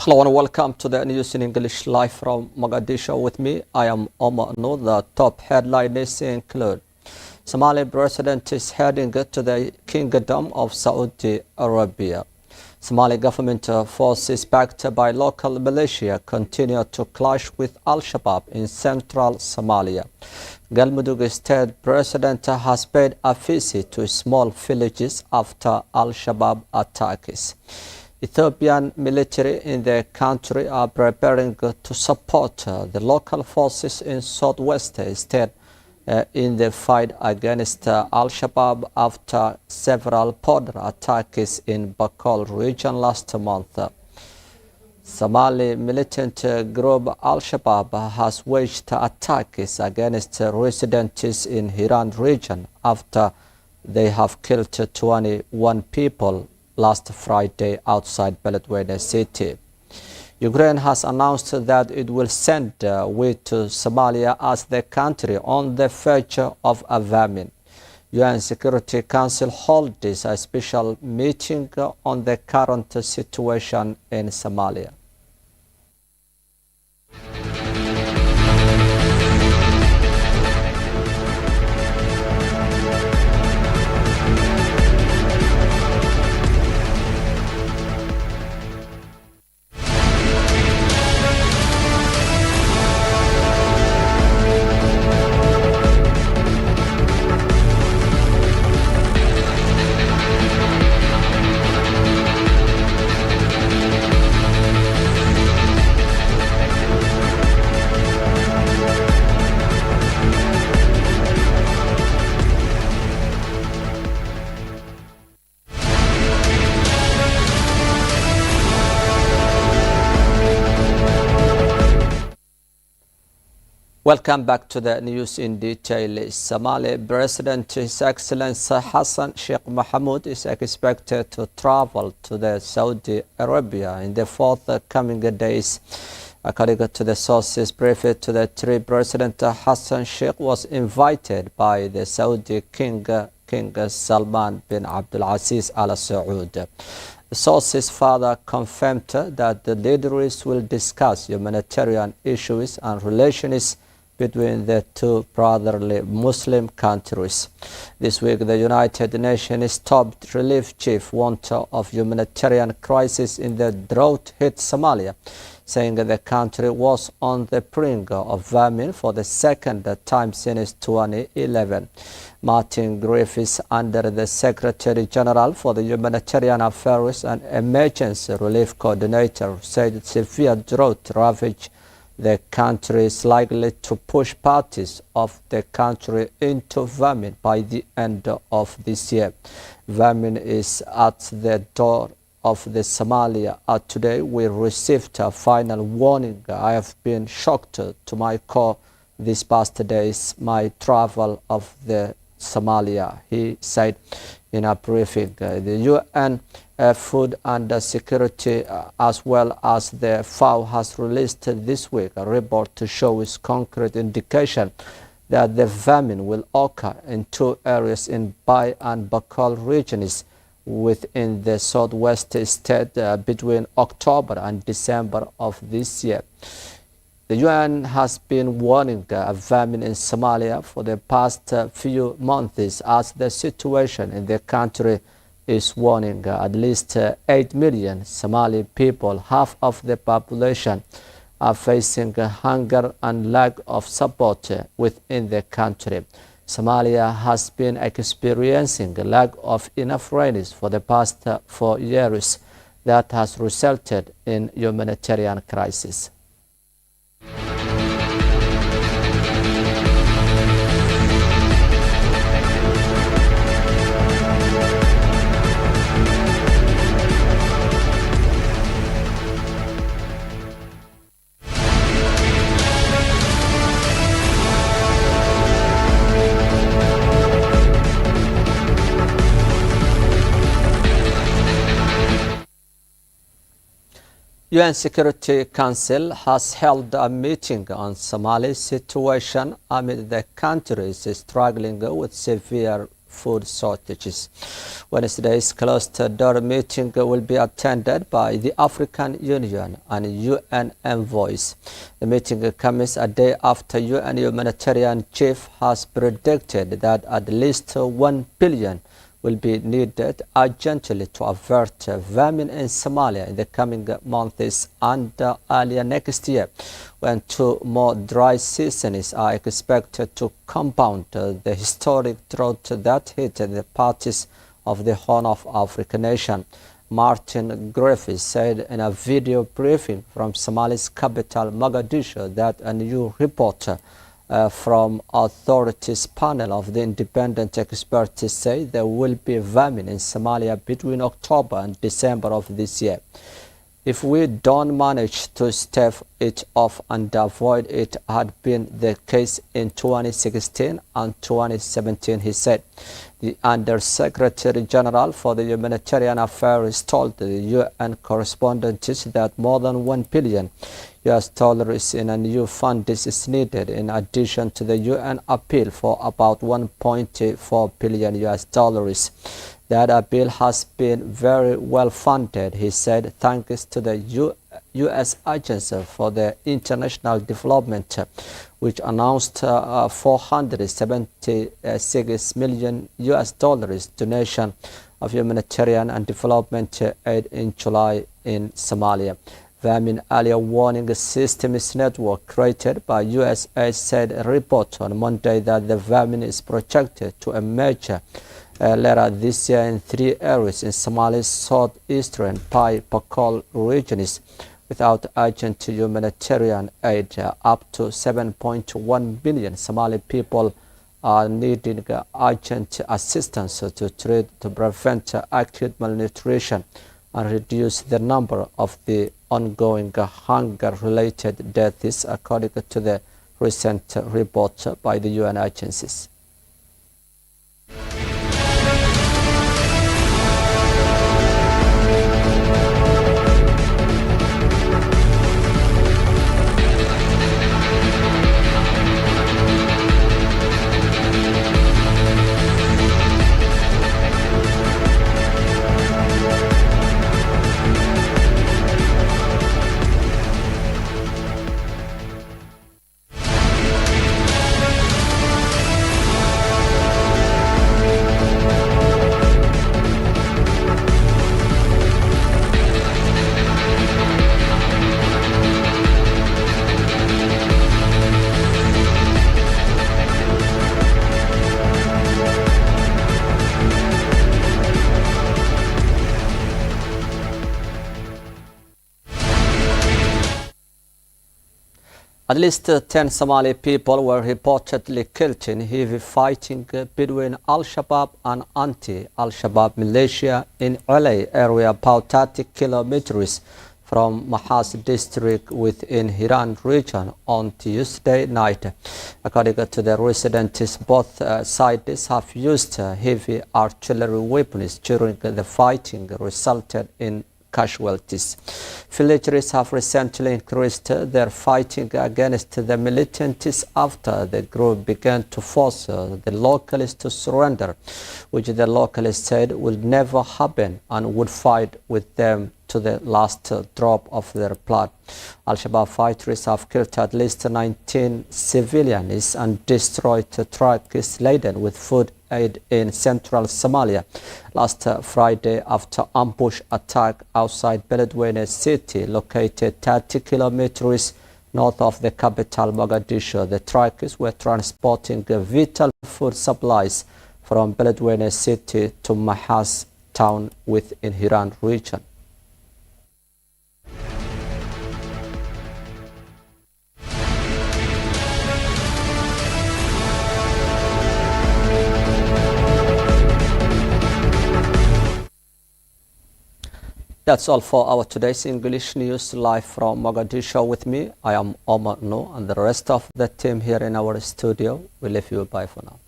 Hello and welcome to the news in English live from Mogadishu. With me, I am Omar. The top headlines include Somali president is heading to the Kingdom of Saudi Arabia. Somali government forces backed by local militia continue to clash with Al-Shabaab in central Somalia. Galmudug state president has paid a visit to small villages after Al-Shabaab attacks. Ethiopian military in the country are preparing to support the local forces in southwest state in the fight against Al-Shabaab after several border attacks in Bakol region last month. Somali militant group Al-Shabaab has waged attacks against residents in Hiran region after they have killed 21 people last Friday outside Beledweyne city. Ukraine has announced that it will send wheat to Somalia as the country on the verge of a famine. UN Security Council holds a special meeting on the current situation in Somalia. Welcome back to the news in detail. Somali President His Excellency Hassan Sheikh Mohamud is expected to travel to the Saudi Arabia in the forthcoming days. According to the sources briefed to the three, President Hassan Sheikh was invited by the Saudi King Salman bin Abdul Aziz Al Saud. The sources further confirmed that the leaders will discuss humanitarian issues and relations between the two brotherly Muslim countries. This week, the United Nations top relief chief warned of humanitarian crisis in the drought-hit Somalia, saying the country was on the brink of famine for the second time since 2011. Martin Griffiths, under the Secretary General for the Humanitarian Affairs and Emergency Relief Coordinator, said severe drought ravaged the country is likely to push parts of the country into famine by the end of this year. Famine is at the door of the Somalia. Today we received a final warning. I have been shocked to my core these past days, my travel of the Somalia, he said in a briefing. The UN Food and Security as well as the FAO has released this week a report to show its concrete indication that the famine will occur in two areas in Bai and Bakol regions within the southwest state between October and December of this year. The UN has been warning a famine in Somalia for the past few months as the situation in the country is warning at least 8 million Somali people, half of the population, are facing hunger and lack of support within the country. Somalia has been experiencing a lack of enough rain for the past 4 years that has resulted in humanitarian crisis. UN Security Council has held a meeting on Somali situation amid the country is struggling with severe food shortages. Wednesday's closed-door meeting will be attended by the African Union and UN envoys. The meeting comes a day after UN humanitarian chief has predicted that at least 1 billion will be needed urgently to avert famine in Somalia in the coming months and earlier next year, when 2 more dry seasons are expected to compound the historic drought that hit the parties of the Horn of Africa nation. Martin Griffiths said in a video briefing from Somalia's capital Mogadishu that a new report from authorities panel of the independent experts say there will be famine in Somalia between October and December of this year. If we don't manage to stave it off and avoid it had been the case in 2016 and 2017, he said. The Undersecretary General for the Humanitarian Affairs told the UN correspondents that more than $1 billion in a new fund is needed in addition to the UN appeal for about $1.4 billion. That bill has been very well funded, he said, thanks to the U.S. Agency for the International Development, which announced $476 million donation of humanitarian and development aid in July in Somalia. Famine Earlier Warning Systems Network, created by USAID, said a report on Monday that the famine is projected to emerge later this year in 3 areas in Somalia's southeastern Pai Pakol regions. Without urgent humanitarian aid, up to 7.1 billion Somali people are needing urgent assistance to prevent acute malnutrition and reduce the number of the ongoing hunger-related deaths, according to the recent report by the UN agencies. At least 10 Somali people were reportedly killed in heavy fighting between Al-Shabaab and anti-Al-Shabaab militia in Alay area, about 30 kilometers from Mahas district within Hiran region on Tuesday night. According to the residents, both sides have used heavy artillery weapons during the fighting, resulted in casualties. Villagers have recently increased their fighting against the militants after the group began to force the locals to surrender, which the locals said would never happen and would fight with them to the last drop of their blood. Al-Shabaab fighters have killed at least 19 civilians and destroyed trucks laden with food aid in central Somalia last Friday after ambush attack outside Beledweyne city, located 30 kilometers north of the capital Mogadishu. The trucks were transporting vital food supplies from Beledweyne city to Mahas town within Hiran region. That's all for our today's English news live from Mogadishu. With me, I am Omar, and the rest of the team here in our studio. We leave you bye for now.